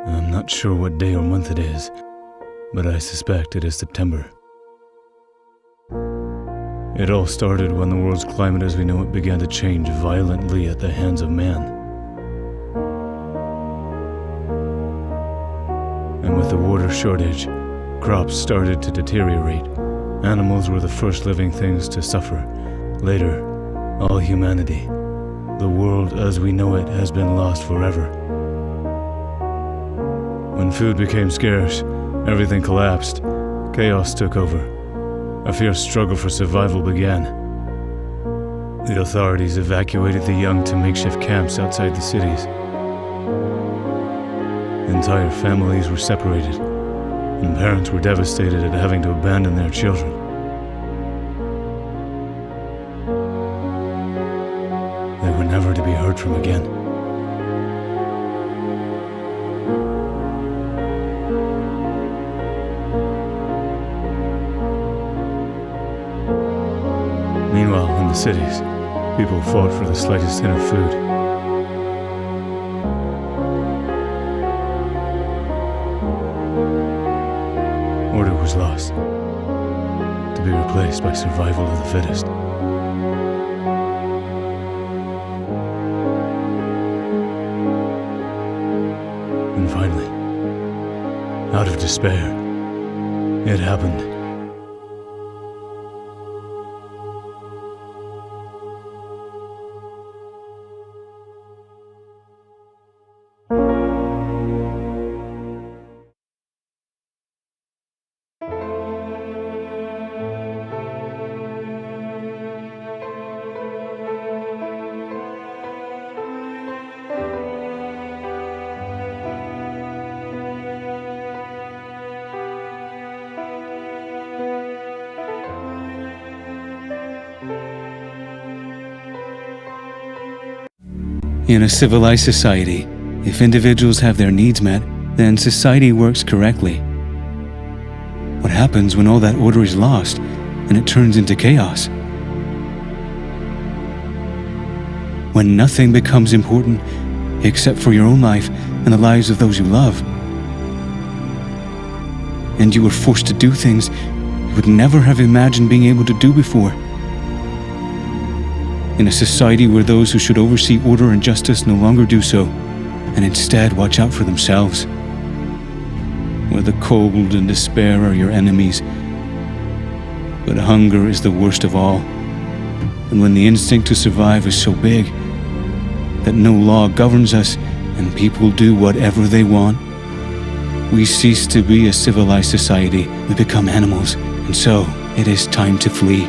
I'm not sure what day or month it is, but I suspect it is September. It all started when the world's climate as we know it began to change violently at the hands of man. And with the water shortage, crops started to deteriorate. Animals were the first living things to suffer. Later, all humanity. The world as we know it has been lost forever. When food became scarce, everything collapsed. Chaos took over. A fierce struggle for survival began. The authorities evacuated the young to makeshift camps outside the cities. Entire families were separated, and parents were devastated at having to abandon their children. They were never to be heard from again. Meanwhile, in the cities, people fought for the slightest hint of food. Order was lost, to be replaced by survival of the fittest. And finally, out of despair, it happened. In a civilized society, if individuals have their needs met, then society works correctly. What happens when all that order is lost and it turns into chaos? When nothing becomes important except for your own life and the lives of those you love, and you are forced to do things you would never have imagined being able to do before. In a society where those who should oversee order and justice no longer do so, and instead watch out for themselves. Where the cold and despair are your enemies, but hunger is the worst of all. And when the instinct to survive is so big that no law governs us and people do whatever they want, we cease to be a civilized society. We become animals, and so it is time to flee.